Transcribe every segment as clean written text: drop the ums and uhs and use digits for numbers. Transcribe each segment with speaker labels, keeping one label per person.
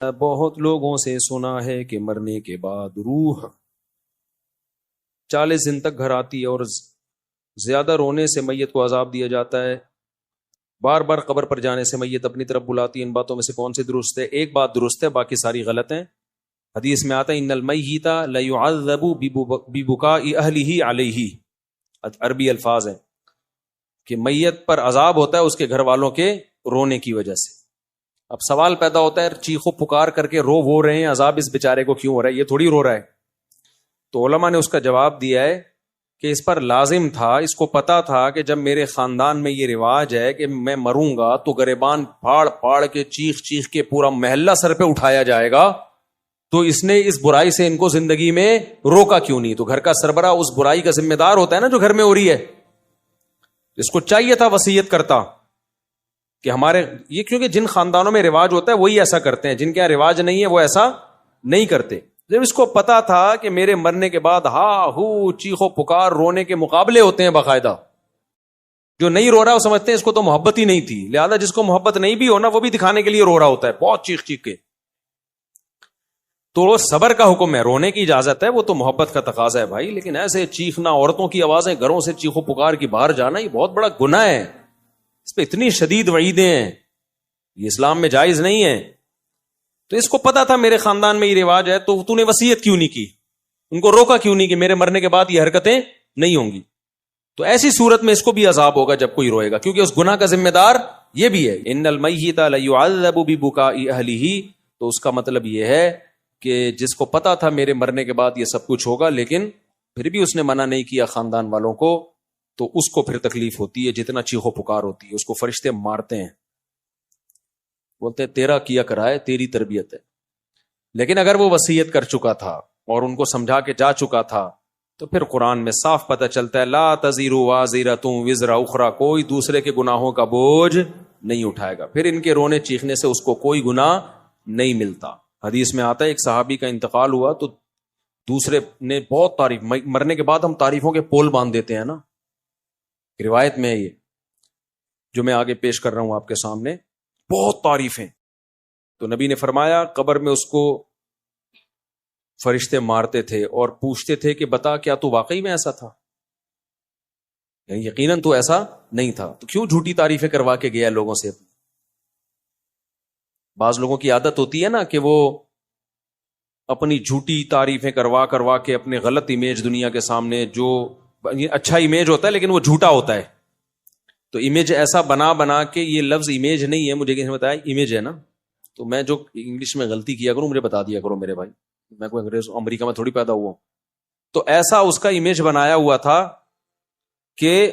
Speaker 1: بہت لوگوں سے سنا ہے کہ مرنے کے بعد روح 40 دن تک گھر آتی ہے اور زیادہ رونے سے میت کو عذاب دیا جاتا ہے. بار بار قبر پر جانے سے میت اپنی طرف بلاتی ہے. ان باتوں میں سے کون سی درست ہے؟ ایک بات درست ہے، باقی ساری غلط ہیں. حدیث میں آتا ہے ان المیت لیعذب ببکاء اہلہ علیہ. عربی الفاظ ہیں کہ میت پر عذاب ہوتا ہے اس کے گھر والوں کے رونے کی وجہ سے. اب سوال پیدا ہوتا ہے چیخو پکار کر کے رو رہے ہیں، عذاب اس بیچارے کو کیوں ہو رہا ہے؟ یہ تھوڑی رو رہا ہے. تو علماء نے اس کا جواب دیا ہے کہ اس پر لازم تھا، اس کو پتا تھا کہ جب میرے خاندان میں یہ رواج ہے کہ میں مروں گا تو گریبان پھاڑ پھاڑ کے چیخ چیخ کے پورا محلہ سر پہ اٹھایا جائے گا، تو اس نے اس برائی سے ان کو زندگی میں روکا کیوں نہیں؟ تو گھر کا سربراہ اس برائی کا ذمہ دار ہوتا ہے نا جو گھر میں ہو رہی ہے. اس کو چاہیے تھا وصیت کرتا کہ ہمارے یہ، کیونکہ جن خاندانوں میں رواج ہوتا ہے وہی ایسا کرتے ہیں، جن کے یہاں رواج نہیں ہے وہ ایسا نہیں کرتے. جب اس کو پتا تھا کہ میرے مرنے کے بعد ہا ہو چیخو پکار رونے کے مقابلے ہوتے ہیں باقاعدہ، جو نہیں رو رہا وہ سمجھتے ہیں اس کو تو محبت ہی نہیں تھی، لہذا جس کو محبت نہیں بھی ہونا وہ بھی دکھانے کے لیے رو رہا ہوتا ہے بہت چیخ چیخ کے. تو وہ صبر کا حکم ہے، رونے کی اجازت ہے، وہ تو محبت کا تقاضا ہے بھائی. لیکن ایسے چیخنا، عورتوں کی آوازیں گھروں سے چیخو پکار کی باہر جانا، یہ بہت بڑا گناہ ہے. اس پہ اتنی شدید وعیدیں ہیں، یہ اسلام میں جائز نہیں ہے. تو اس کو پتا تھا میرے خاندان میں یہ رواج ہے، تو نے وصیت کیوں نہیں کی؟ ان کو روکا کیوں نہیں کہ میرے مرنے کے بعد یہ حرکتیں نہیں ہوں گی؟ تو ایسی صورت میں اس کو بھی عذاب ہوگا جب کوئی روئے گا، کیونکہ اس گناہ کا ذمہ دار یہ بھی ہے. ان المیت لیعذب ببکاء اہلہ. تو اس کا مطلب یہ ہے کہ جس کو پتا تھا میرے مرنے کے بعد یہ سب کچھ ہوگا لیکن پھر بھی اس نے منع نہیں کیا خاندان والوں کو، تو اس کو پھر تکلیف ہوتی ہے جتنا چیخو پکار ہوتی ہے. اس کو فرشتے مارتے ہیں، بولتے ہیں تیرا کیا کرائے، تیری تربیت ہے. لیکن اگر وہ وصیت کر چکا تھا اور ان کو سمجھا کے جا چکا تھا تو پھر قرآن میں صاف پتہ چلتا ہے لا تزر وازرۃ وزر اخری، کوئی دوسرے کے گناہوں کا بوجھ نہیں اٹھائے گا. پھر ان کے رونے چیخنے سے اس کو کوئی گناہ نہیں ملتا. حدیث میں آتا ہے ایک صحابی کا انتقال ہوا تو دوسرے نے بہت تعریف، مرنے کے بعد ہم تعریفوں کے پول باندھ دیتے ہیں نا، روایت میں ہے یہ جو میں آگے پیش کر رہا ہوں آپ کے سامنے، بہت تعریفیں. تو نبی نے فرمایا قبر میں اس کو فرشتے مارتے تھے اور پوچھتے تھے کہ بتا کیا تو واقعی میں ایسا تھا؟ یعنی یقیناً تو ایسا نہیں تھا، تو کیوں جھوٹی تعریفیں کروا کے گیا لوگوں سے؟ بعض لوگوں کی عادت ہوتی ہے نا کہ وہ اپنی جھوٹی تعریفیں کروا کے اپنے غلط امیج دنیا کے سامنے، جو اچھا امیج ہوتا ہے لیکن وہ جھوٹا ہوتا ہے، تو امیج ایسا بنا کے، یہ لفظ امیج نہیں ہے، مجھے کسی نے بتایا امیج ہے نا، تو میں جو انگلش میں غلطی کیا کروں مجھے بتا دیا کرو میرے بھائی، میں کوئی انگریز امریکہ میں تھوڑی پیدا ہوا ہوں. تو ایسا اس کا امیج بنایا ہوا تھا کہ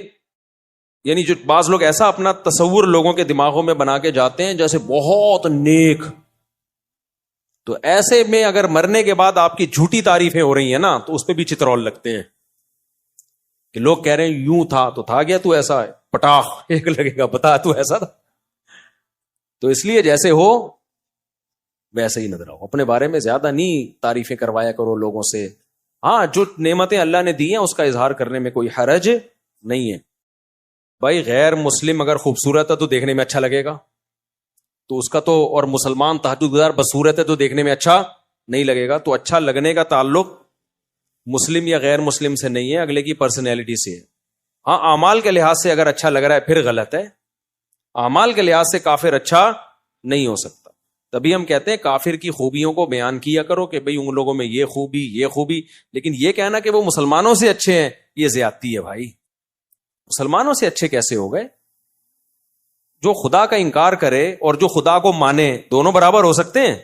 Speaker 1: یعنی جو بعض لوگ ایسا اپنا تصور لوگوں کے دماغوں میں بنا کے جاتے ہیں جیسے بہت نیک. تو ایسے میں اگر مرنے کے بعد آپ کی جھوٹی تعریفیں ہو رہی ہیں نا تو اس پہ بھی چترول لگتے ہیں کہ لوگ کہہ رہے ہیں یوں تھا تو تھا گیا، تو ایسا ہے پٹاخ ایک لگے گا، بتا تو ایسا تھا. تو اس لیے جیسے ہو ویسے ہی نظر آؤ، اپنے بارے میں زیادہ نہیں تعریفیں کروایا کرو لوگوں سے. ہاں جو نعمتیں اللہ نے دی ہیں اس کا اظہار کرنے میں کوئی حرج نہیں ہے. بھائی غیر مسلم اگر خوبصورت ہے تو دیکھنے میں اچھا لگے گا، تو اس کا تو، اور مسلمان تہجد گزار بدصورت ہے تو دیکھنے میں اچھا نہیں لگے گا. تو اچھا لگنے کا تعلق مسلم یا غیر مسلم سے نہیں ہے، اگلے کی پرسنالٹی سے ہے. ہاں اعمال کے لحاظ سے اگر اچھا لگ رہا ہے پھر غلط ہے، اعمال کے لحاظ سے کافر اچھا نہیں ہو سکتا. تبھی ہم کہتے ہیں کافر کی خوبیوں کو بیان کیا کرو کہ بھئی ان لوگوں میں یہ خوبی، لیکن یہ کہنا کہ وہ مسلمانوں سے اچھے ہیں یہ زیادتی ہے بھائی. مسلمانوں سے اچھے کیسے ہو گئے؟ جو خدا کا انکار کرے اور جو خدا کو مانے دونوں برابر ہو سکتے ہیں؟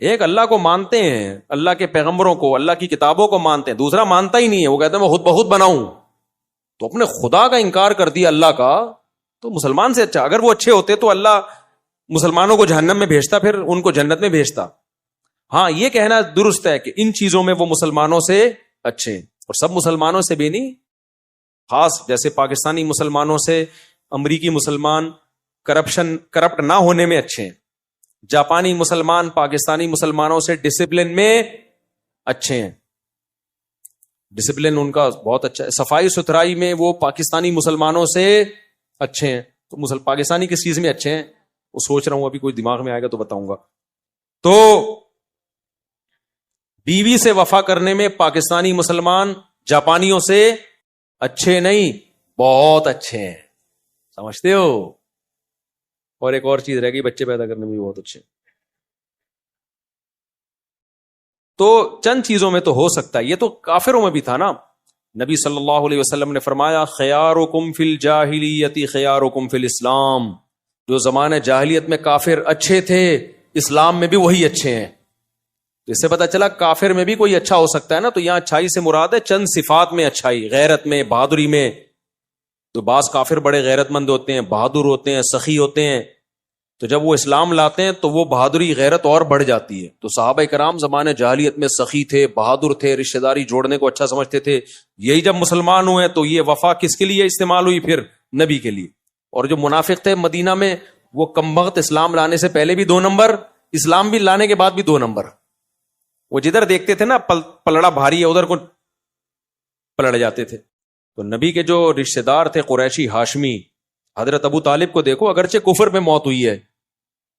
Speaker 1: ایک اللہ کو مانتے ہیں، اللہ کے پیغمبروں کو، اللہ کی کتابوں کو مانتے ہیں، دوسرا مانتا ہی نہیں ہے، وہ کہتے ہیں میں خود بخود بناؤں. تو اپنے خدا کا انکار کر دیا اللہ کا، تو مسلمان سے اچھا. اگر وہ اچھے ہوتے تو اللہ مسلمانوں کو جہنم میں بھیجتا، پھر ان کو جنت میں بھیجتا. ہاں یہ کہنا درست ہے کہ ان چیزوں میں وہ مسلمانوں سے اچھے ہیں، اور سب مسلمانوں سے بھی نہیں. خاص جیسے پاکستانی مسلمانوں سے امریکی مسلمان کرپٹ نہ ہونے میں اچھے ہیں. جاپانی مسلمان پاکستانی مسلمانوں سے ڈسپلن میں اچھے ہیں، ڈسپلن ان کا بہت اچھا ہے. صفائی ستھرائی میں وہ پاکستانی مسلمانوں سے اچھے ہیں. تو پاکستانی کس چیز میں اچھے ہیں؟ وہ سوچ رہا ہوں ابھی کوئی دماغ میں آئے گا تو بتاؤں گا. تو بیوی سے وفا کرنے میں پاکستانی مسلمان جاپانیوں سے اچھے نہیں، بہت اچھے ہیں، سمجھتے ہو. اور ایک اور چیز رہ گئی، بچے پیدا کرنے میں بھی بہت اچھے. تو چند چیزوں میں تو ہو سکتا ہے، یہ تو کافروں میں بھی تھا نا. نبی صلی اللہ علیہ وسلم نے فرمایا خیارکم فی الجاہلیت خیارکم فی الاسلام. جو زمانے جاہلیت میں کافر اچھے تھے، اسلام میں بھی وہی اچھے ہیں. تو اس سے پتا چلا کافر میں بھی کوئی اچھا ہو سکتا ہے نا. تو یہاں اچھائی سے مراد ہے چند صفات میں اچھائی، غیرت میں، بہادری میں. تو بعض کافر بڑے غیرت مند ہوتے ہیں، بہادر ہوتے ہیں، سخی ہوتے ہیں. تو جب وہ اسلام لاتے ہیں تو وہ بہادری غیرت اور بڑھ جاتی ہے. تو صحابہ کرام زمانے جاہلیت میں سخی تھے، بہادر تھے، رشتہ داری جوڑنے کو اچھا سمجھتے تھے. یہی جب مسلمان ہوئے تو یہ وفا کس کے لیے استعمال ہوئی؟ پھر نبی کے لیے. اور جو منافق تھے مدینہ میں، وہ کمبخت اسلام لانے سے پہلے بھی 2 نمبر، اسلام بھی لانے کے بعد بھی 2 نمبر. وہ جدھر دیکھتے تھے نا پلڑا بھاری ہے ادھر کو پلڑ جاتے تھے. تو نبی کے جو رشتہ دار تھے قریشی ہاشمی، حضرت ابو طالب کو دیکھو، اگرچہ کفر میں موت ہوئی ہے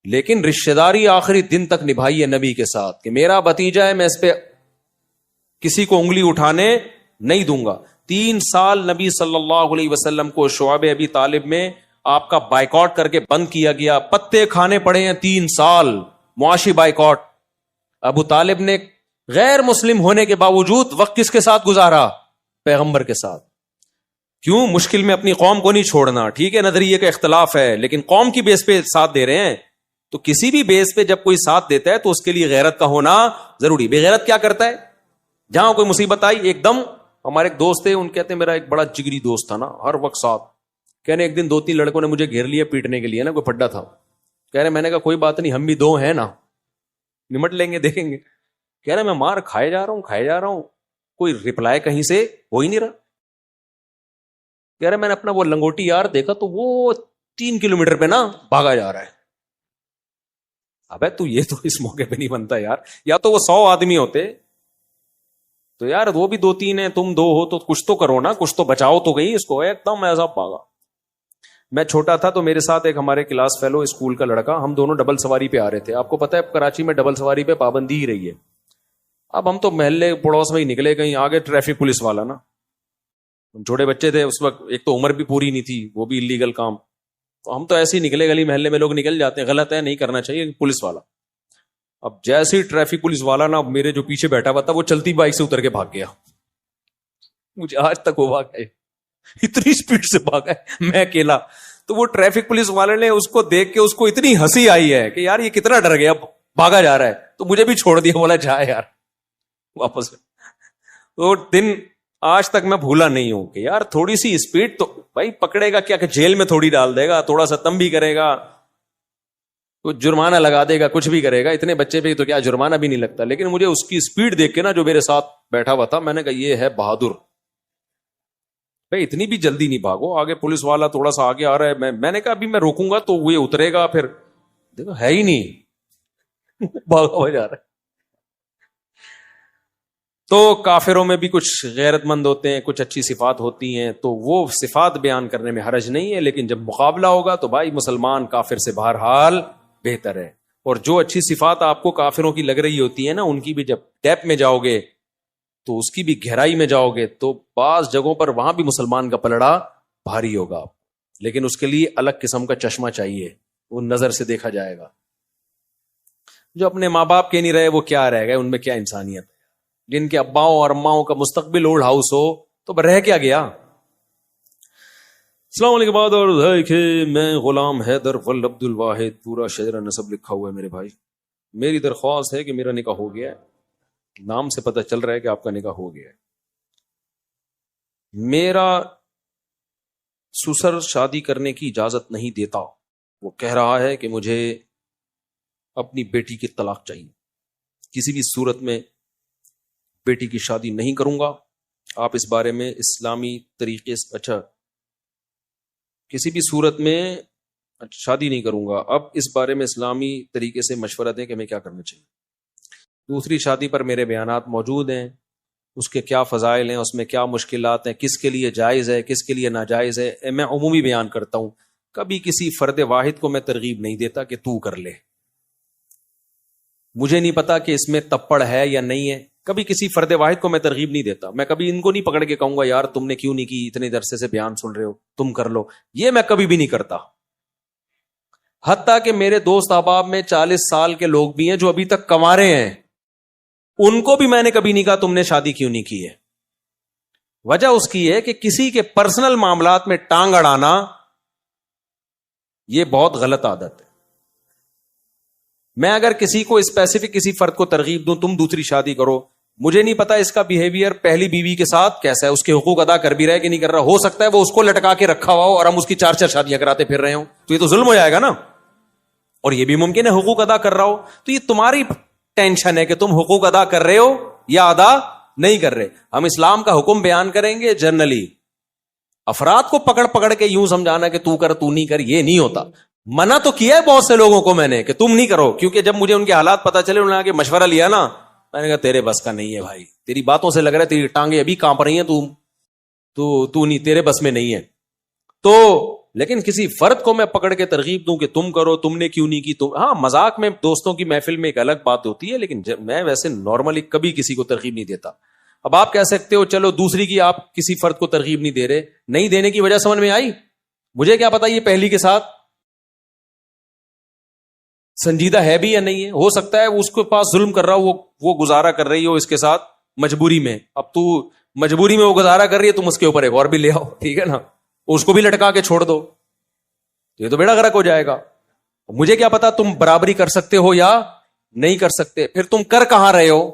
Speaker 1: لیکن رشتہ داری آخری دن تک نبھائی ہے نبی کے ساتھ کہ میرا بھتیجا ہے، میں اس پہ کسی کو انگلی اٹھانے نہیں دوں گا. 3 سال نبی صلی اللہ علیہ وسلم کو شعب ابی طالب میں آپ کا بائیکاٹ کر کے بند کیا گیا، پتے کھانے پڑے ہیں 3 سال، معاشی بائیکاٹ. ابو طالب نے غیر مسلم ہونے کے باوجود وقت کس کے ساتھ گزارا؟ پیغمبر کے ساتھ. کیوں؟ مشکل میں اپنی قوم کو نہیں چھوڑنا. ٹھیک ہے نظریے کا اختلاف ہے لیکن قوم کی بیس پہ ساتھ دے رہے ہیں. تو کسی بھی بیس پہ جب کوئی ساتھ دیتا ہے تو اس کے لیے غیرت کا ہونا ضروری. بے غیرت کیا کرتا ہے؟ جہاں کوئی مصیبت آئی ایک دم. ہمارے ایک دوست تھے، ان کہتے ہیں میرا ایک بڑا جگری دوست تھا نا، ہر وقت ساتھ. کہنے ایک دن 2-3 لڑکوں نے مجھے گھیر لیا پیٹنے کے لیے نا، کوئی پھڈا تھا. کہہ رہے میں نے کہا کوئی بات نہیں، ہم بھی 2 ہیں نا، نمٹ لیں گے، دیکھیں گے. کہہ رہے میں مار کھائے جا رہا ہوں، کوئی ریپلائی کہیں سے ہو ہی نہیں رہا. کہہ رہے میں نے اپنا وہ لنگوٹی یار دیکھا تو وہ 3 کلومیٹر پہ نا بھاگا جا رہا ہے. ابے تو یہ تو اس موقع پہ نہیں بنتا یار. یا تو وہ 100 آدمی ہوتے تو یار وہ بھی 2-3 ہیں، تم 2 ہو تو کچھ تو کرو نا، کچھ تو بچاؤ تو گئی اس کو. ایک دم ایسا بھاگا. میں چھوٹا تھا تو میرے ساتھ ایک ہمارے کلاس فیلو اسکول کا لڑکا، ہم دونوں ڈبل سواری پہ آ رہے تھے. آپ کو پتا ہے کراچی میں ڈبل سواری پہ پابندی ہی رہی ہے. اب ہم تو محلے پڑوس میں ہی نکلے، کہیں آگے ٹریفک پولیس والا نا، ہم چھوٹے بچے تھے اس وقت، ایک تو عمر بھی پوری نہیں تھی، وہ بھی اللیگل کام. تو ہم تو ایسے ہی نکلے، گلی محلے میں لوگ نکل جاتے ہیں، غلط ہے نہیں کرنا چاہیے. پولیس والا، اب جیسے ہی ٹریفک پولیس والا نا میرے جو پیچھے بیٹھا ہوا تھا وہ چلتی بائک سے اتر کے بھاگ گیا. مجھے آج تک وہ بھاگا ہے، اتنی اسپیڈ سے بھاگا ہے میں اکیلا. تو وہ ٹریفک پولیس والے نے اس کو دیکھ کے اس کو اتنی ہنسی آئی ہے کہ یار یہ کتنا ڈر گیا، بھاگا جا رہا ہے. تو مجھے بھی چھوڑ دیا، بولا جا یار واپس. تو دن آج تک میں بھولا نہیں ہوں کہ یار تھوڑی سی اسپیڈ تو بھائی پکڑے گا کیا، کہ جیل میں تھوڑی ڈال دے گا، تھوڑا سا تم بھی کرے گا، کچھ جرمانہ لگا دے گا، کچھ بھی کرے گا. اتنے بچے پہ تو کیا جرمانہ بھی نہیں لگتا. لیکن مجھے اس کی اسپیڈ دیکھ کے نا جو میرے ساتھ بیٹھا ہوا تھا، میں نے کہا یہ ہے بہادر. بھائی اتنی بھی جلدی نہیں بھاگو، آگے پولیس والا تھوڑا سا آگے آ رہا ہے. میں نے کہا ابھی میں روکوں گا تو وہ اترے گا، پھر دیکھو ہے ہی نہیں بھاگا ہوا جا رہا ہے. تو کافروں میں بھی کچھ غیرت مند ہوتے ہیں، کچھ اچھی صفات ہوتی ہیں، تو وہ صفات بیان کرنے میں حرج نہیں ہے. لیکن جب مقابلہ ہوگا تو بھائی مسلمان کافر سے بہرحال بہتر ہے. اور جو اچھی صفات آپ کو کافروں کی لگ رہی ہوتی ہے نا، ان کی بھی جب ڈیپ میں جاؤ گے تو اس کی بھی گہرائی میں جاؤ گے تو بعض جگہوں پر وہاں بھی مسلمان کا پلڑا بھاری ہوگا. لیکن اس کے لیے الگ قسم کا چشمہ چاہیے، وہ نظر سے دیکھا جائے گا. جو اپنے ماں باپ کے نہیں رہے وہ کیا رہ گئے، ان میں کیا انسانیت ہے. جن کے اباؤں اور اماؤں کا مستقبل اولڈ ہاؤس ہو تو رہ کیا گیا. السلام علیکم. بعد اور میں غلام حیدر ول عبد الواحد، پورا شجرہ نسب لکھا ہوا ہے میرے بھائی. میری درخواست ہے کہ میرا نکاح ہو گیا ہے، نام سے پتہ چل رہا ہے کہ آپ کا نکاح ہو گیا ہے. میرا سسر شادی کرنے کی اجازت نہیں دیتا، وہ کہہ رہا ہے کہ مجھے اپنی بیٹی کی طلاق چاہیے، کسی بھی صورت میں بیٹی کی شادی نہیں کروں گا. آپ اس بارے میں اسلامی طریقے سے کسی بھی صورت میں شادی نہیں کروں گا. اب اس بارے میں اسلامی طریقے سے مشورہ دیں کہ ہمیں کیا کرنا چاہیے. دوسری شادی پر میرے بیانات موجود ہیں، اس کے کیا فضائل ہیں، اس میں کیا مشکلات ہیں، کس کے لیے جائز ہے کس کے لیے ناجائز ہے. میں عمومی بیان کرتا ہوں، کبھی کسی فرد واحد کو میں ترغیب نہیں دیتا کہ تو کر لے. مجھے نہیں پتا کہ اس میں تپڑ ہے یا نہیں ہے. کبھی کسی فرد واحد کو میں ترغیب نہیں دیتا. میں کبھی ان کو نہیں پکڑ کے کہوں گا یار تم نے کیوں نہیں کی, اتنے عرصے سے بیان سن رہے ہو, تم کر لو. یہ میں کبھی بھی نہیں کرتا. حتیٰ کہ میرے دوست احباب میں 40 سال کے لوگ بھی ہیں جو ابھی تک کما رہے ہیں, ان کو بھی میں نے کبھی نہیں کہا تم نے شادی کیوں نہیں کی ہے. وجہ اس کی ہے کہ کسی کے پرسنل معاملات میں ٹانگ اڑانا یہ بہت غلط عادت ہے. میں اگر کسی کو اسپیسیفک کسی فرد کو ترغیب دوں تم دوسری شادی کرو, مجھے نہیں پتا اس کا بیہیویئر پہلی بیوی کے ساتھ کیسا ہے, اس کے حقوق ادا کر بھی رہا ہے کہ نہیں کر رہا. ہو سکتا ہے وہ اس کو لٹکا کے رکھا ہوا ہو اور ہم اس کی 4 شادیاں کراتے پھر رہے ہوں, تو یہ تو ظلم ہو جائے گا نا. اور یہ بھی ممکن ہے حقوق ادا کر رہا ہو, تو یہ تمہاری ٹینشن ہے کہ تم حقوق ادا کر رہے ہو یا ادا نہیں کر رہے. ہم اسلام کا حکم بیان کریں گے جنرلی. افراد کو پکڑ پکڑ کے یوں سمجھانا کہ تو کر تو نہیں کر, یہ نہیں ہوتا. منع تو کیا ہے بہت سے لوگوں کو میں نے کہ تم نہیں کرو, کیونکہ جب مجھے ان کے حالات پتا چلے, انہوں نے آگے مشورہ لیا نا, میں نے کہا تیرے بس کا نہیں ہے بھائی, تیری باتوں سے لگ رہا ہے تیری ٹانگیں ابھی کانپ رہی ہیں, تو نہیں, تیرے بس میں نہیں ہے. تو لیکن کسی فرد کو میں پکڑ کے ترغیب دوں کہ تم کرو, تم نے کیوں نہیں کی, تم, ہاں مذاق میں دوستوں کی محفل میں ایک الگ بات ہوتی ہے, لیکن میں ویسے نارملی کبھی کسی کو ترغیب نہیں دیتا. اب آپ کہہ سکتے ہو چلو دوسری کی آپ کسی فرد کو ترغیب نہیں دے رہے, نہیں دینے کی وجہ سمجھ میں آئی. مجھے کیا پتا یہ پہلی کے ساتھ سنجیدہ ہے بھی یا نہیں ہے. ہو سکتا ہے اس کے پاس ظلم کر رہا ہو, وہ گزارا کر رہی ہو اس کے ساتھ مجبوری میں. اب تو مجبوری میں وہ گزارا کر رہی ہے, تم اس کے اوپر ایک اور بھی لے آؤ, ٹھیک ہے نا, اس کو بھی لٹکا کے چھوڑ دو, یہ تو بیڑا غرق ہو جائے گا. مجھے کیا پتا تم برابری کر سکتے ہو یا نہیں کر سکتے. پھر تم کر کہاں رہے ہو.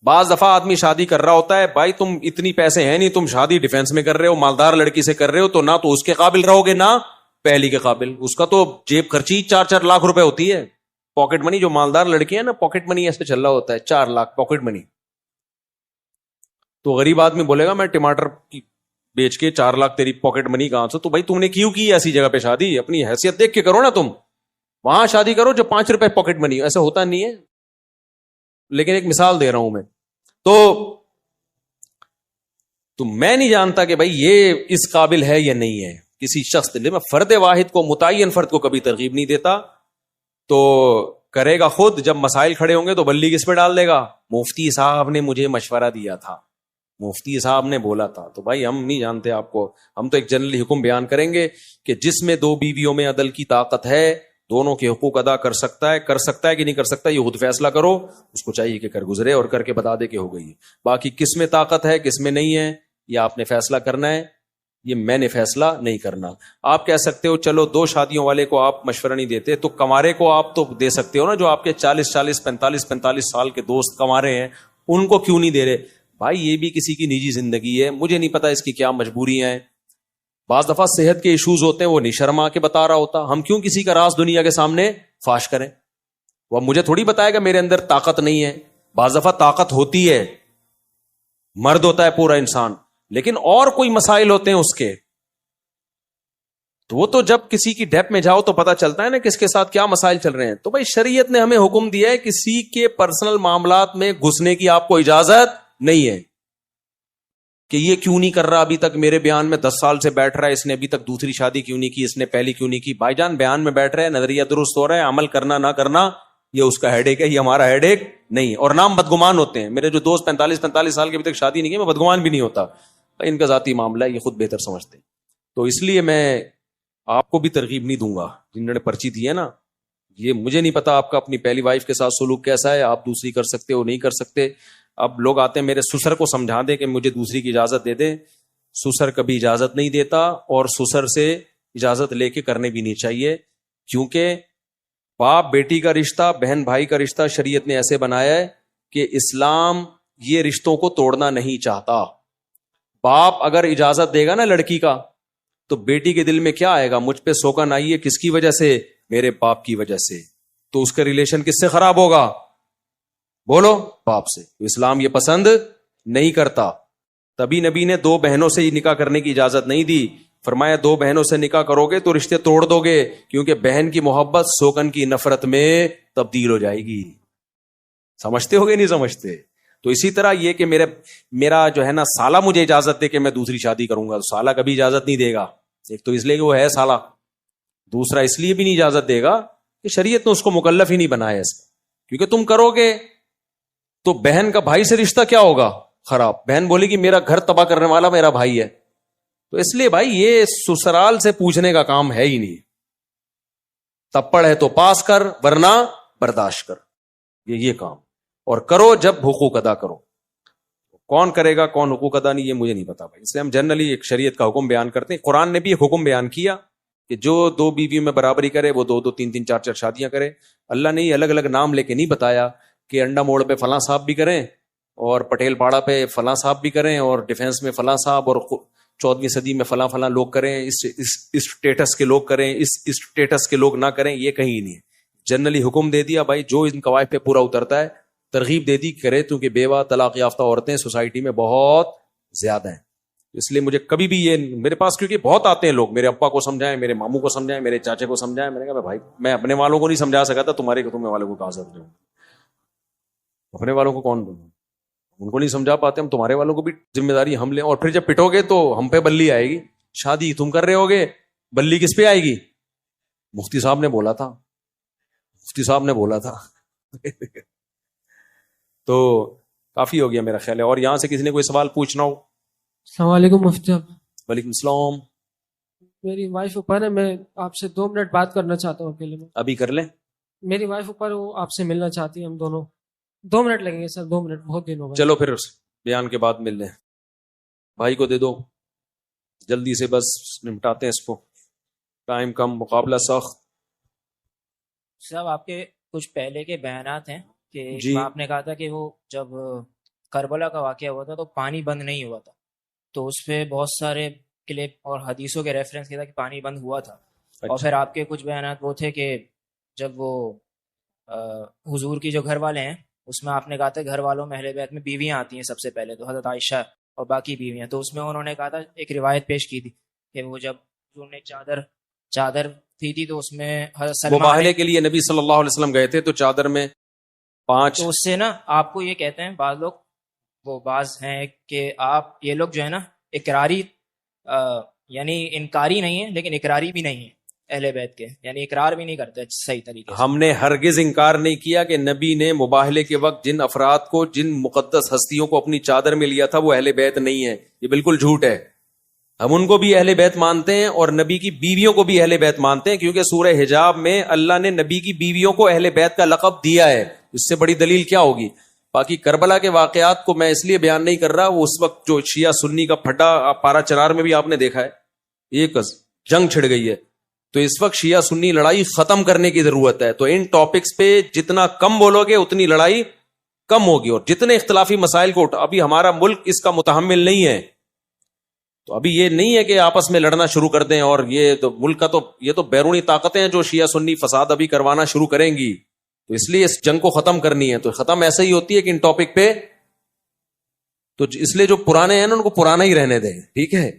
Speaker 1: بعض دفعہ آدمی شادی کر رہا ہوتا ہے, بھائی تم اتنی پیسے ہیں نہیں, تم شادی ڈیفینس میں کر رہے ہو, مالدار لڑکی سے کر رہے ہو, تو نہ تو اس کے قابل رہو گے نہ پہلی کے قابل. اس کا تو جیب خرچی 4-4 لاکھ روپے ہوتی ہے, پاکٹ منی. جو مالدار لڑکی ہے نا, پاکٹ منی ایسے چل رہا ہوتا ہے, 4 لاکھ پاکٹ منی. تو غریب آدمی بولے گا میں ٹماٹر بیچ کے 4 لاکھ تیری پاکٹ منی کہاں سے. تو بھائی تم نے کیوں کی ایسی جگہ پہ شادی, اپنی حیثیت دیکھ کے کرو نا. تم وہاں شادی کرو جو 5 روپے پاکٹ منی. ایسا ہوتا نہیں ہے, لیکن ایک مثال دے رہا ہوں میں. تو میں نہیں جانتا کہ بھائی یہ اس قابل ہے یا نہیں ہے کسی شخص. میں فرد واحد کو, متعین فرد کو کبھی ترغیب نہیں دیتا. تو کرے گا خود, جب مسائل کھڑے ہوں گے تو بلی کس پہ ڈال دے گا. مفتی صاحب نے مجھے مشورہ دیا تھا, مفتی صاحب نے بولا تھا. تو بھائی ہم نہیں جانتے آپ کو, ہم تو ایک جنرلی حکم بیان کریں گے کہ جس میں 2 بیویوں میں عدل کی طاقت ہے, دونوں کے حقوق ادا کر سکتا ہے کہ نہیں کر سکتا, یہ خود فیصلہ کرو. اس کو چاہیے کہ کر گزرے اور کر کے بتا دے کہ ہو گئی. باقی کس میں طاقت ہے کس میں نہیں ہے, یہ آپ نے فیصلہ کرنا ہے, یہ میں نے فیصلہ نہیں کرنا. آپ کہہ سکتے ہو چلو 2 شادیوں والے کو آپ مشورہ نہیں دیتے, تو کمارے کو آپ تو دے سکتے ہو نا, جو آپ کے 40 45 سال کے دوست کمارے ہیں, ان کو کیوں نہیں دے رہے. بھائی یہ بھی کسی کی نجی زندگی ہے, مجھے نہیں پتا اس کی کیا مجبوریاں ہیں. بعض دفعہ صحت کے ایشوز ہوتے ہیں, وہ نہیں شرما کے بتا رہا ہوتا. ہم کیوں کسی کا راز دنیا کے سامنے فاش کریں. وہ مجھے تھوڑی بتائے گا میرے اندر طاقت نہیں ہے. بعض دفعہ طاقت ہوتی ہے, مرد ہوتا ہے پورا انسان, لیکن اور کوئی مسائل ہوتے ہیں اس کے. تو وہ تو جب کسی کی ڈیپ میں جاؤ تو پتا چلتا ہے نا کس کے ساتھ کیا مسائل چل رہے ہیں. تو بھائی شریعت نے ہمیں حکم دیا ہے کسی کے پرسنل معاملات میں گھسنے کی آپ کو اجازت نہیں ہے کہ یہ کیوں نہیں کر رہا ابھی تک, میرے بیان میں 10 سال سے بیٹھ رہا ہے, اس نے ابھی تک دوسری شادی کیوں نہیں کی, اس نے پہلی کیوں نہیں کی. بھائی جان بیان میں بیٹھ رہے ہیں, نظریہ درست ہو رہا ہے, عمل کرنا نہ کرنا یہ اس کا ہیڈ ایک ہے, یہ ہمارا ہیڈ ایک نہیں. اور نام بدگمان ہوتے ہیں. میرے جو دوست 45 سال کے ابھی تک شادی نہیں کی, میں بدگمان بھی نہیں ہوتا. ان کا ذاتی معاملہ ہے, یہ خود بہتر سمجھتے ہیں. تو اس لیے میں آپ کو بھی ترغیب نہیں دوں گا جنہوں نے پرچی دی ہے نا. یہ مجھے نہیں پتا آپ کا اپنی پہلی وائف کے ساتھ سلوک کیسا ہے, آپ دوسری کر سکتے ہو نہیں کر سکتے. اب لوگ آتے ہیں میرے سسر کو سمجھا دیں کہ مجھے دوسری کی اجازت دے دیں. سسر کبھی اجازت نہیں دیتا, اور سسر سے اجازت لے کے کرنے بھی نہیں چاہیے, کیونکہ باپ بیٹی کا رشتہ, بہن بھائی کا رشتہ شریعت نے ایسے بنایا ہے کہ اسلام یہ رشتوں کو توڑنا نہیں چاہتا. باپ اگر اجازت دے گا نا لڑکی کا, تو بیٹی کے دل میں کیا آئے گا, مجھ پہ سوکن آئی ہے کس کی وجہ سے, میرے باپ کی وجہ سے. تو اس کا ریلیشن کس سے خراب ہوگا, بولو, باپ سے. تو اسلام یہ پسند نہیں کرتا. تبھی نبی نے 2 بہنوں سے نکاح کرنے کی اجازت نہیں دی. فرمایا 2 بہنوں سے نکاح کرو گے تو رشتے توڑ دو گے, کیونکہ بہن کی محبت سوکن کی نفرت میں تبدیل ہو جائے گی. سمجھتے ہو گے نہیں سمجھتے؟ تو اسی طرح یہ کہ میرا جو ہے نا سالہ مجھے اجازت دے کہ میں دوسری شادی کروں گا, تو سالہ کبھی اجازت نہیں دے گا. ایک تو اس لیے کہ وہ ہے سالہ، دوسرا اس لیے بھی نہیں اجازت دے گا کہ شریعت نے اس کو مکلف ہی نہیں بنایا اس کا، کیونکہ تم کرو گے تو بہن کا بھائی سے رشتہ کیا ہوگا؟ خراب. بہن بولے کہ میرا گھر تباہ کرنے والا میرا بھائی ہے. تو اس لیے بھائی یہ سسرال سے پوچھنے کا کام ہے ہی نہیں. تپڑ ہے تو پاس کر ورنہ برداشت کر، یہ کام. اور کرو جب حقوق ادا کرو. کون کرے گا کون حقوق ادا نہیں، یہ مجھے نہیں پتا بھائی. اس لیے ہم جنرلی ایک شریعت کا حکم بیان کرتے ہیں. قرآن نے بھی ایک حکم بیان کیا کہ جو 2 بیویوں میں برابری کرے وہ 2 3 4 شادیاں کرے. اللہ نے یہ الگ الگ نام لے کے نہیں بتایا کہ انڈا موڑ پہ فلاں صاحب بھی کریں اور پٹیل پاڑا پہ فلاں صاحب بھی کریں اور ڈیفنس میں فلاں صاحب اور 14ویں صدی میں فلاں فلاں لوگ کریں، اس اسٹیٹس کے لوگ کریں، اس اسٹیٹس کے لوگ نہ کریں. یہ کہیں نہیں ہے. جنرلی حکم دے دیا بھائی جو ان قواعد پہ پورا اترتا ہے، ترغیب دے دی کرے، کیونکہ بیوہ طلاق یافتہ عورتیں سوسائٹی میں بہت زیادہ ہیں. اس لیے مجھے کبھی بھی یہ میرے پاس کیونکہ بہت آتے ہیں لوگ، میرے ابا کو سمجھائیں، میرے ماموں کو سمجھائیں، میرے چاچے کو سمجھائیں. میں نے کہا بھائی میں اپنے والوں کو نہیں سمجھا سکا تھا، تمہارے والوں کو کہاں سمجھاؤں؟ اپنے والوں کو کون بولوں؟ ان کو نہیں سمجھا پاتے، ہم تمہارے والوں کو بھی ذمہ داری ہم لیں. اور پھر جب پٹو گے تو ہم پہ بلی آئے گی. شادی تم کر رہے ہوگے، بلی کس پہ آئے گی؟ مفتی صاحب نے بولا تھا، مفتی صاحب نے بولا تھا. تو کافی ہو گیا میرا خیال ہے. اور یہاں سے کسی نے کوئی سوال پوچھنا ہو؟
Speaker 2: السلام علیکم مفتی صاحب.
Speaker 1: وعلیکم السلام.
Speaker 2: میری وائف اوپر ہے، میں آپ سے 2 منٹ بات کرنا چاہتا ہوں اکیلے میں.
Speaker 1: ابھی کر لیں.
Speaker 2: میری وائف اوپر، وہ آپ سے ملنا چاہتی ہے. ہم دونوں 2 منٹ لگیں گے سر، 2 منٹ بہت دن ہو گئے.
Speaker 1: چلو پھر بیان کے بعد مل لیں. بھائی کو دے دو جلدی سے، بس نمٹاتے ہیں اس کو. ٹائم کم، مقابلہ سخت.
Speaker 3: صاحب آپ کے کچھ پہلے کے بیانات ہیں کہ
Speaker 1: جی.
Speaker 3: آپ نے کہا تھا کہ وہ جب کربلا کا واقعہ ہوا تھا تو پانی بند نہیں ہوا تھا، تو اس پہ بہت سارے کلپ اور حدیثوں کے ریفرنس کیا تھا کہ پانی بند ہوا تھا. اور پھر آپ کے کچھ بیانات وہ تھے کہ جب وہ حضور کی جو گھر والے ہیں اس میں آپ نے کہا تھا گھر والوں میں اہل بیت میں بیویاں آتی ہیں سب سے پہلے، تو حضرت عائشہ اور باقی بیویاں. تو اس میں انہوں نے کہا تھا ایک روایت پیش کی تھی کہ وہ جب حضور نے چادر تھی تو اس میں حضرت سلمہ
Speaker 1: مباہلے کے لیے نبی صلی اللہ علیہ وسلم گئے تھے تو چادر میں 5.
Speaker 3: تو اس سے نا آپ کو یہ کہتے ہیں بعض لوگ، وہ بعض ہیں کہ آپ یہ لوگ جو ہے نا اقراری یعنی انکاری نہیں ہے لیکن اقراری بھی نہیں ہے اہل بیت کے، یعنی اقرار بھی نہیں کرتے صحیح طریقے سے.
Speaker 1: ہم نے ہرگز انکار نہیں کیا کہ نبی نے مباہلے کے وقت جن افراد کو، جن مقدس ہستیوں کو اپنی چادر میں لیا تھا وہ اہل بیت نہیں ہے. یہ بالکل جھوٹ ہے. ہم ان کو بھی اہل بیت مانتے ہیں اور نبی کی بیویوں کو بھی اہل بیت مانتے ہیں، کیونکہ سورہ حجاب میں اللہ نے نبی کی بیویوں کو اہل بیت کا لقب دیا ہے. اس سے بڑی دلیل کیا ہوگی؟ باقی کربلا کے واقعات کو میں اس لیے بیان نہیں کر رہا، وہ اس وقت جو شیعہ سنی کا پھڈا پارا چرار میں بھی آپ نے دیکھا ہے، ایک جنگ چھڑ گئی ہے. تو اس وقت شیعہ سنی لڑائی ختم کرنے کی ضرورت ہے. تو ان ٹاپکس پہ جتنا کم بولو گے اتنی لڑائی کم ہوگی. اور جتنے اختلافی مسائل کو ابھی ہمارا ملک اس کا متحمل نہیں ہے، تو ابھی یہ نہیں ہے کہ آپس میں لڑنا شروع کر دیں. اور یہ تو ملک کا تو یہ تو بیرونی طاقتیں ہیں جو شیعہ سنی فساد ابھی کروانا شروع کریں گی. تو اس لیے اس جنگ کو ختم کرنی ہے. تو ختم ایسا ہی ہوتی ہے کہ ان ٹاپک پہ، تو اس لیے جو پرانے ہیں نا ان کو پرانا ہی رہنے دیں، ٹھیک ہے.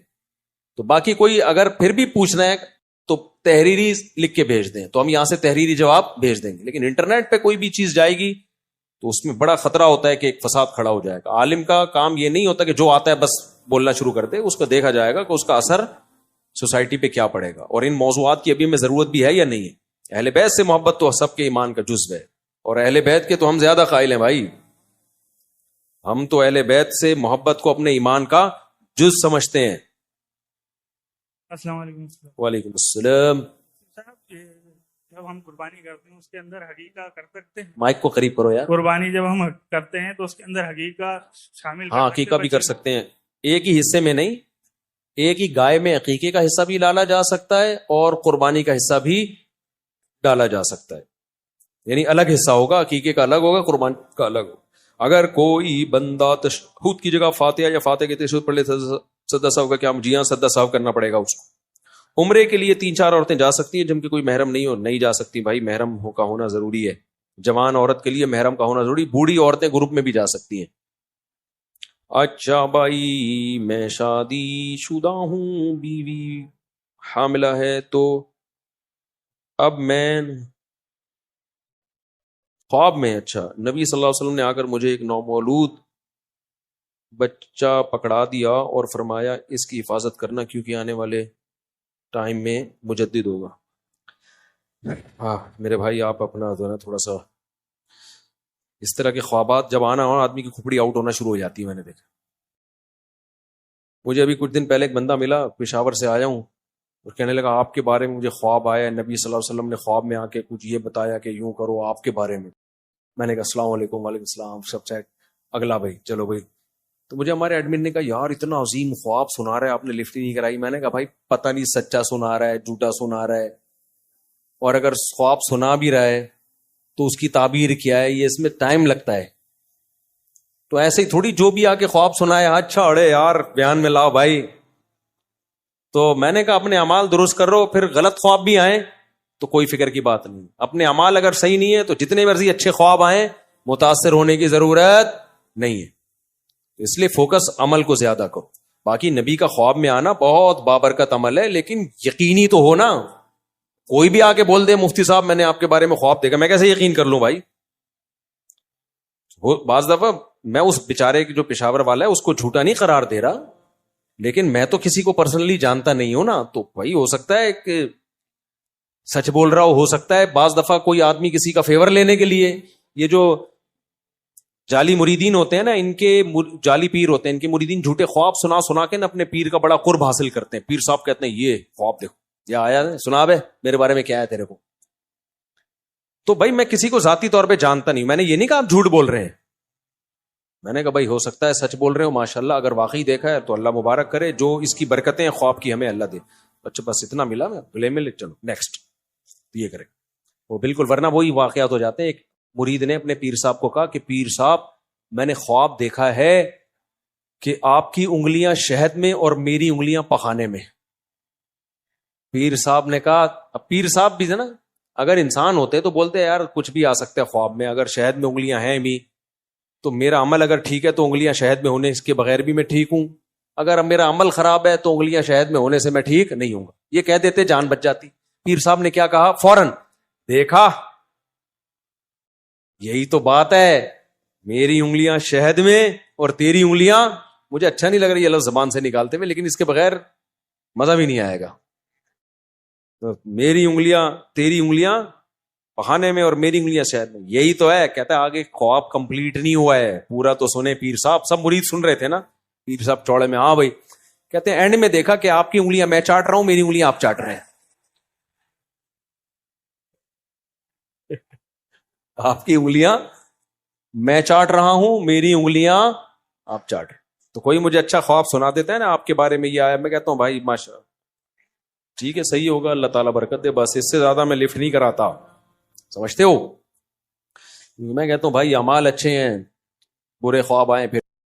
Speaker 1: تو باقی کوئی اگر پھر بھی پوچھنا ہے تو تحریری لکھ کے بھیج دیں، تو ہم یہاں سے تحریری جواب بھیج دیں گے. لیکن انٹرنیٹ پہ کوئی بھی چیز جائے گی تو اس میں بڑا خطرہ ہوتا ہے کہ ایک فساد کھڑا ہو جائے گا. عالم کا کام یہ نہیں ہوتا کہ جو آتا ہے بس بولنا شروع کر دے. اس کو دیکھا جائے گا کہ اس کا اثر سوسائٹی پہ کیا پڑے گا، اور ان موضوعات کی ابھی میں ضرورت بھی ہے یا نہیں ہے. اہل بیت سے محبت تو سب کے ایمان کا جزو ہے، اور اہل بیت کے تو ہم زیادہ قائل ہیں بھائی. ہم تو اہل بیت سے محبت کو اپنے ایمان کا جز سمجھتے ہیں.
Speaker 4: السلام علیکم.
Speaker 1: وعلیکم السلام.
Speaker 4: صاحب جب ہم قربانی کرتے ہیں اس کے اندر حقیقہ کر سکتے ہیں؟
Speaker 1: مائک کو قریب کرو یار.
Speaker 4: قربانی جب ہم کرتے ہیں تو اس کے اندر حقیقہ شامل
Speaker 1: ہاں عقیقہ بھی کر سکتے ہیں، ایک ہی حصے میں نہیں. ایک ہی گائے میں عقیقے کا حصہ بھی ڈالا جا سکتا ہے اور قربانی کا حصہ بھی ڈالا جا سکتا ہے. یعنی الگ حصہ ہوگا، عقیقے کا الگ ہوگا، قربانی کا الگ ہوگا. اگر کوئی بندہ تشہد کی جگہ فاتحہ یا فاتحہ کے تشہد پڑھ لے سدا صاحب کا کیا؟ جی ہاں سدا صاحب کرنا پڑے گا اس کو. عمرے کے لیے 3-4 عورتیں جا سکتی ہیں جن کے کوئی محرم نہیں ہو. نہیں جا سکتی بھائی، محرم کا ہونا ضروری ہے. جوان عورت کے لیے محرم کا ہونا ضروری. بوڑھی عورتیں گروپ میں بھی جا سکتی ہیں. اچھا بھائی میں شادی شدہ ہوں، بیوی حاملہ ہے، تو اب میں خواب میں اچھا نبی صلی اللہ علیہ وسلم نے آ کر مجھے ایک نومولود بچہ پکڑا دیا اور فرمایا اس کی حفاظت کرنا کیونکہ آنے والے ٹائم میں مجدد ہوگا. ہاں میرے بھائی آپ اپنا جو ہے نا تھوڑا سا اس طرح کے خوابات جب آنا ہو آدمی کی کھپڑی آؤٹ ہونا شروع ہو جاتی ہے. میں نے دیکھا, مجھے ابھی کچھ دن پہلے ایک بندہ ملا, پشاور سے آیا ہوں, اور کہنے لگا آپ کے بارے میں مجھے خواب آیا, نبی صلی اللہ علیہ وسلم نے خواب میں آ کے کچھ یہ بتایا کہ یوں کرو آپ کے بارے میں. میں نے کہا السلام علیکم. وعلیکم السلام. سب چیک. اگلا بھائی چلو بھائی. تو مجھے ہمارے ایڈمن نے کہا یار اتنا عظیم خواب سنا رہا ہے, آپ نے لفٹ ہی نہیں کرائی. میں نے کہا بھائی پتہ نہیں سچا سنا رہا ہے جھوٹا سنا رہا ہے, اور اگر خواب سنا بھی رہا ہے تو اس کی تعبیر کیا ہے, یہ اس میں ٹائم لگتا ہے. تو ایسے ہی تھوڑی جو بھی آ کے خواب سنائے اچھا اڑے یار بیان میں لاؤ بھائی. تو میں نے کہا اپنے اعمال درست کر رہو, پھر غلط خواب بھی آئیں تو کوئی فکر کی بات نہیں. اپنے اعمال اگر صحیح نہیں ہے تو جتنے مرضی اچھے خواب آئیں متاثر ہونے کی ضرورت نہیں ہے. اس لیے فوکس عمل کو زیادہ کرو. باقی نبی کا خواب میں آنا بہت بابرکت عمل ہے, لیکن یقینی تو ہو نا. کوئی بھی آ کے بول دے مفتی صاحب میں نے آپ کے بارے میں خواب دیکھا, میں کیسے یقین کر لوں بھائی. بعض دفعہ میں اس بیچارے کی جو پشاور والا ہے اس کو جھوٹا نہیں قرار دے رہا, لیکن میں تو کسی کو پرسنلی جانتا نہیں ہوں نا, تو بھائی ہو سکتا ہے کہ سچ بول رہا ہو سکتا ہے بعض دفعہ کوئی آدمی کسی کا فیور لینے کے لیے, یہ جو جعلی مریدین ہوتے ہیں نا, ان کے جعلی پیر ہوتے ہیں, ان کے مریدین جھوٹے خواب سنا سنا کے نا اپنے پیر کا بڑا قرب حاصل کرتے ہیں. پیر صاحب کہتے ہیں یہ خواب دیکھو یہ آیا سنا بے میرے بارے میں کیا ہے تیرے کو. تو بھائی میں کسی کو ذاتی طور پہ جانتا نہیں, میں نے یہ نہیں کہا آپ جھوٹ بول رہے ہیں. میں نے کہا بھائی ہو سکتا ہے سچ بول رہے ہو, ماشاءاللہ اگر واقعی دیکھا ہے تو اللہ مبارک کرے, جو اس کی برکتیں ہیں خواب کی ہمیں اللہ دے. اچھا بس اتنا ملا میں گلے میں چلو نیکسٹ یہ کرے وہ بالکل, ورنہ وہی واقعات ہو جاتے ہیں. ایک مرید نے اپنے پیر صاحب کو کہا کہ پیر صاحب میں نے خواب دیکھا ہے کہ آپ کی انگلیاں شہد میں اور میری انگلیاں پخانے میں. پیر صاحب نے کہا, اب پیر صاحب بھی ہے نا, اگر انسان ہوتے تو بولتے یار کچھ بھی آ سکتا ہے خواب میں, اگر شہد میں انگلیاں ہیں بھی تو میرا عمل اگر ٹھیک ہے تو انگلیاں شہد میں ہونے اس کے بغیر بھی میں ٹھیک ہوں, اگر میرا عمل خراب ہے تو انگلیاں شہد میں ہونے سے میں ٹھیک نہیں ہوں گا. یہ کہہ دیتے جان بچ جاتی. پیر صاحب نے کیا کہا فوراً, دیکھا یہی تو بات ہے, میری انگلیاں شہد میں اور تیری انگلیاں, مجھے اچھا نہیں لگ رہی یہ لفظ زبان سے نکالتے ہوئے, لیکن اس کے بغیر مزہ بھی نہیں آئے گا. تو میری انگلیاں تیری انگلیاں پخانے میں اور میری انگلیاں شہد میں, یہی تو ہے. کہتا ہے آگے خواب کمپلیٹ نہیں ہوا ہے, پورا تو سنے پیر صاحب. سب مرید سن رہے تھے نا, پیر صاحب چوڑے میں ہاں بھائی. کہتے ہیں اینڈ میں دیکھا کہ آپ کی انگلیاں میں چاٹ رہا ہوں, میری انگلیاں آپ چاٹ رہے ہیں. آپ کی انگلیاں میں چاٹ رہا ہوں, میری انگلیاں آپ چاٹ رہے. تو کوئی مجھے اچھا خواب سنا دیتا ہے نا آپ کے بارے میں یہ آیا, میں کہتا ہوں بھائی ماشاء ٹھیک ہے صحیح ہوگا, اللہ تعالیٰ برکت دے, بس اس سے زیادہ میں لفٹ نہیں کراتا. سمجھتے ہو؟ میں کہتا ہوں بھائی اعمال اچھے ہیں, برے خواب آئے پھر